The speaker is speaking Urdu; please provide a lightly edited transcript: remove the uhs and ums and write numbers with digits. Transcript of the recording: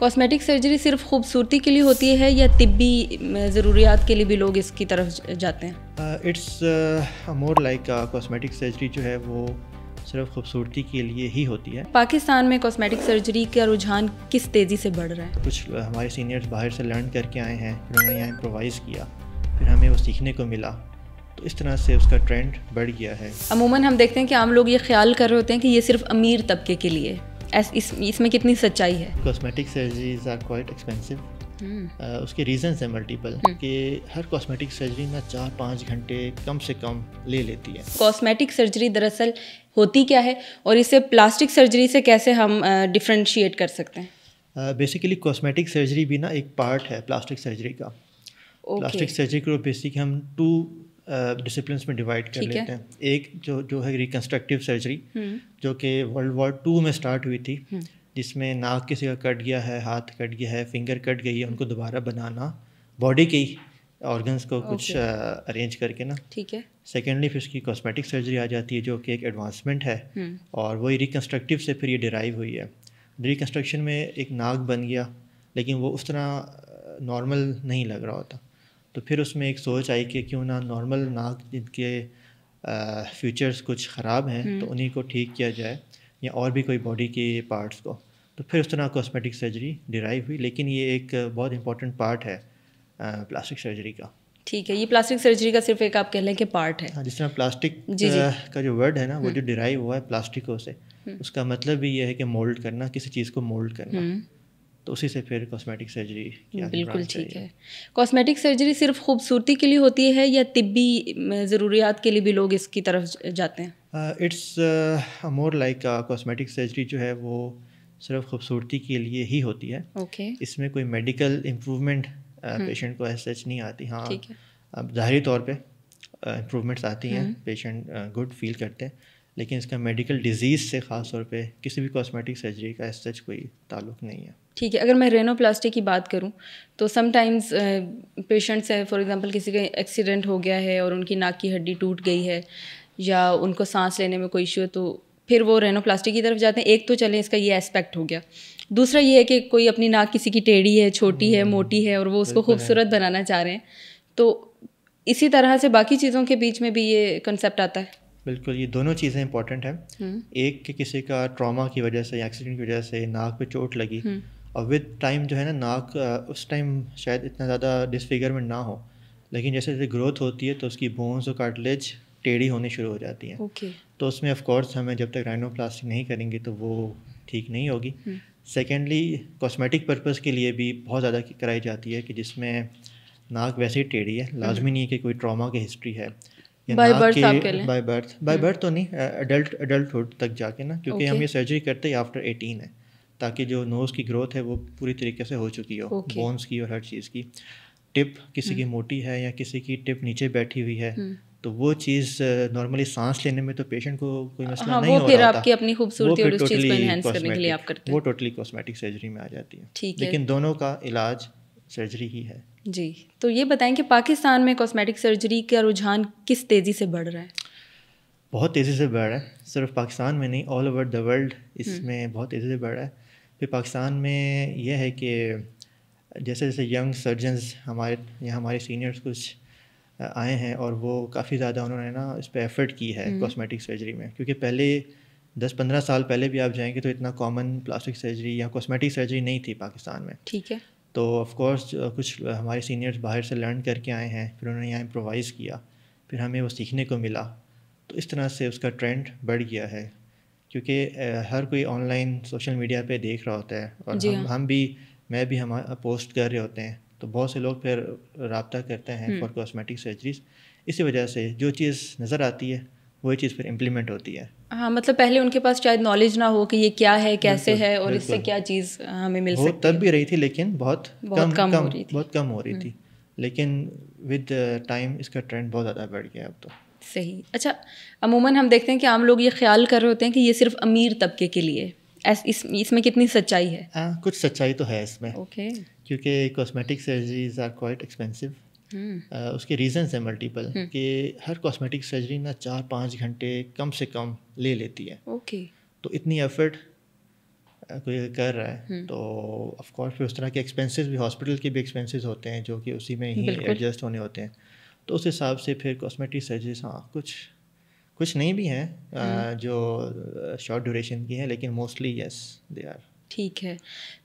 کاسمیٹک سرجری صرف خوبصورتی کے لیے ہوتی ہے یا طبی ضروریات کے لیے بھی لوگ اس کی طرف جاتے ہیں؟ It's more like cosmetic surgery جو ہے وہ صرف خوبصورتی کے لیے ہی ہوتی ہے. پاکستان میں کاسمیٹک سرجری کا رجحان کس تیزی سے بڑھ رہا ہے؟ کچھ ہمارے سینئرز باہر سے لرن کر کے آئے ہیں، انہوں نے یہاں امپرووائز کیا، پھر ہمیں وہ سیکھنے کو ملا، تو اس طرح سے اس کا ٹرینڈ بڑھ گیا ہے. عموماً ہم دیکھتے ہیں کہ عام لوگ یہ خیال کر رہے ہوتے ہیں کہ یہ صرف امیر طبقے کے لیے، اس میں کتنی سچائی ہے؟ Cosmetic surgeries are quite expensive. اس کے ریزنز ہیں ملٹیپل، کہ ہر کاسمیٹک سرجری نا 4-5 گھنٹے کم سے کم لے لیتی ہے. کاسمیٹک سرجری دراصل ہوتی کیا ہے اور اسے پلاسٹک سرجری سے کیسے ہم ڈفرینشیٹ کر سکتے ہیں؟ بیسیکلی کاسمیٹک سرجری بھی نا ایک پارٹ ہے پلاسٹک سرجری کا. پلاسٹک سرجری کو بیسکلی ہم 2 ڈسپلنس میں ڈیوائڈ کر لیتے ہیں. ایک جو ہے ریکنسٹرکٹیو سرجری، جو کہ World War II میں اسٹارٹ ہوئی تھی، جس میں ناک کسی کا کٹ گیا ہے، ہاتھ کٹ گیا ہے، فنگر کٹ گئی ہے، ان کو دوبارہ بنانا، باڈی کی آرگنس کو کچھ ارینج کر کے نا. ٹھیک ہے. سیکنڈلی پھر اس کی کاسمیٹک سرجری آ جاتی ہے، جو کہ ایک ایڈوانسمنٹ ہے، اور وہی ریکنسٹرکٹیو سے پھر یہ ڈیرائیو ہوئی ہے. ریکنسٹرکشن میں ایک ناک بن گیا، لیکن وہ اس طرح نارمل نہیں لگ رہا ہوتا، تو پھر اس میں ایک سوچ آئی کہ کیوں نہ نارمل ناک جن کے فیچرز کچھ خراب ہیں تو انہیں کو ٹھیک کیا جائے، یا اور بھی کوئی باڈی کے پارٹس کو. تو پھر اس طرح کاسمیٹک سرجری ڈیرائیو ہوئی، لیکن یہ ایک بہت امپورٹنٹ پارٹ ہے پلاسٹک سرجری کا. ٹھیک ہے، یہ پلاسٹک سرجری کا صرف ایک آپ کہہ لیں کہ پارٹ ہے. جس طرح پلاسٹک کا جو ورڈ ہے نا، وہ جو ڈیرائیو ہوا ہے پلاسٹکوں سے، اس کا مطلب بھی یہ ہے کہ مولڈ کرنا، کسی چیز کو مولڈ کرنا، تو اسی سے پھر کاسمیٹک سرجری. بالکل ٹھیک ہے. کاسمیٹک سرجری صرف خوبصورتی کے لیے ہوتی ہے یا طبی ضروریات کے لیے بھی لوگ اس کی طرف جاتے ہیں؟ It's more like cosmetic surgery جو ہے وہ صرف خوبصورتی کے لیے ہی ہوتی ہے. اس میں کوئی میڈیکل امپروومنٹ پیشنٹ کو ایز سچ نہیں آتی. ہاں، اب ظاہری طور پہ امپروومنٹس آتی ہیں، پیشنٹ گڈ فیل کرتے ہیں، لیکن اس کا میڈیکل ڈیزیز سے خاص طور پہ کسی بھی کاسمیٹک سرجری کا ایز سچ کوئی تعلق نہیں ہے. ٹھیک ہے. اگر میں رینوپلاسٹی کی بات کروں تو سم ٹائمز پیشنٹس ہیں، فار ایگزامپل کسی کا ایکسیڈنٹ ہو گیا ہے اور ان کی ناک کی ہڈی ٹوٹ گئی ہے، یا ان کو سانس لینے میں کوئی ایشو ہے، تو پھر وہ رینوپلاسٹی کی طرف جاتے ہیں. ایک تو چلیں اس کا یہ اسپیکٹ ہو گیا. دوسرا یہ ہے کہ کوئی اپنی ناک کسی کی ٹیڑھی ہے، چھوٹی ہے، موٹی ہے، اور وہ اس کو خوبصورت بنانا چاہ رہے ہیں. تو اسی طرح سے باقی چیزوں کے بیچ میں بھی یہ کنسیپٹ آتا ہے. بالکل، یہ دونوں چیزیں امپورٹنٹ ہیں. ایک کہ کسی کا ٹراما کی وجہ سے یا ایکسیڈنٹ کی وجہ سے ناک پہ چوٹ لگی، اور ود ٹائم جو ہے نا ناک اس ٹائم شاید اتنا زیادہ ڈسفیگرمنٹ نہ ہو، لیکن جیسے جیسے گروتھ ہوتی ہے تو اس کی بونس اور کارٹلیج ٹیڑھی ہونی شروع ہو جاتی ہیں. تو اس میں آف کورس ہمیں جب تک رائنوپلاسٹی نہیں کریں گے تو وہ ٹھیک نہیں ہوگی. سیکنڈلی کاسمیٹک پرپز کے لیے بھی بہت زیادہ کرائی جاتی ہے، کہ جس میں ناک ویسے ہی ٹیڑھی ہے، لازمی نہیں ہے کہ کوئی ٹراما کی ہسٹری ہے، بائی برتھ تو نہیں، ایڈلٹہڈ تک جا کے نا، کیونکہ ہم یہ سرجری کرتے ہی آفٹر 18 ہے، تاکہ جو نوز کی گروتھ ہے وہ پوری طریقے سے ہو چکی ہو، بونس کی اور ہر چیز کی. ٹپ کسی کی موٹی ہے یا کسی کی ٹپ نیچے بیٹھی ہوئی ہے، تو وہ چیز نارملی سانس لینے میں تو پیشنٹ کو کوئی مسئلہ نہیں ہو رہا ہوتا، وہ پھر آپ کی اپنی خوبصورتی اور اس چیز کو انہینس کرنے کے لیے آپ کرتے ہیں، وہ ٹوٹلی کاسمیٹک سرجری میں آ جاتی ہے. لیکن دونوں کا علاج سرجری ہی ہے. جی، تو یہ بتائیں کہ پاکستان میں کاسمیٹک سرجری کا رجحان کس تیزی سے بڑھ رہا ہے؟ بہت تیزی سے بڑھ رہا ہے. صرف پاکستان میں نہیں، آل اوور دا ورلڈ اس میں بہت تیزی سے بڑھ رہا ہے. پھر پاکستان میں یہ ہے کہ جیسے جیسے ینگ سرجنز ہمارے سینئرز کچھ آئے ہیں، اور وہ کافی زیادہ انہوں نے نا اس پہ ایفرٹ کی ہے کاسمیٹک سرجری میں. کیونکہ پہلے 10-15 سال پہلے بھی آپ جائیں گے تو اتنا کامن پلاسٹک سرجری یا کاسمیٹک سرجری نہیں تھی پاکستان میں. ٹھیک ہے. تو آف کورس کچھ ہمارے سینئرز باہر سے لرن کر کے آئے ہیں، پھر انہوں نے یہاں امپرووائز کیا، پھر ہمیں وہ سیکھنے کو ملا، تو اس طرح سے اس کا ٹرینڈ بڑھ گیا ہے. کیونکہ ہر کوئی آن لائن سوشل میڈیا پہ دیکھ رہا ہوتا ہے، اور ہم بھی، میں بھی پوسٹ کر رہے ہوتے ہیں، تو بہت سے لوگ پھر رابطہ کرتے ہیں فار کاسمیٹک سرجریز. اسی وجہ سے جو چیز نظر آتی ہے وہی چیز پھر امپلیمنٹ ہوتی ہے. ہاں، مطلب پہلے ان کے پاس شاید نالج نہ ہو کہ یہ کیا ہے، کیسے ہے، اور اس سے کیا چیز ہمیں مل سکتی ہے. تب بھی رہی تھی، لیکن بہت کم ہو رہی تھی. لیکن ود ٹائم اس کا ٹرینڈ بہت زیادہ بڑھ گیا اب تو. صحیح. اچھا، عموماً ہم دیکھتے ہیں کہ عام لوگ یہ خیال کر رہے ہوتے ہیں کہ یہ صرف امیر طبقے کے لیے، اس میں کتنی سچائی ہے؟ کچھ سچائی تو ہے اس میں، کیونکہ cosmetic surgeries are quite expensive. اس کے ریزنز ہیں ملٹیپل، کہ ہر کاسمیٹک سرجری نا 4-5 گھنٹے کم سے کم لے لیتی ہے. تو اتنی ایفرٹ کوئی کر رہا ہے تو آف کورس پھر اس طرح کے ایکسپینسز بھی ہاسپٹل کے بھی ایکسپینسز ہوتے ہیں جو کہ اسی میں ہی ایڈجسٹ ہونے ہوتے ہیں. تو اس حساب سے پھر کاسمیٹک سرجریز ہاں کچھ نہیں بھی ہیں جو شارٹ ڈیوریشن کی ہیں، لیکن موسٹلی یس دے آر. ٹھیک ہے.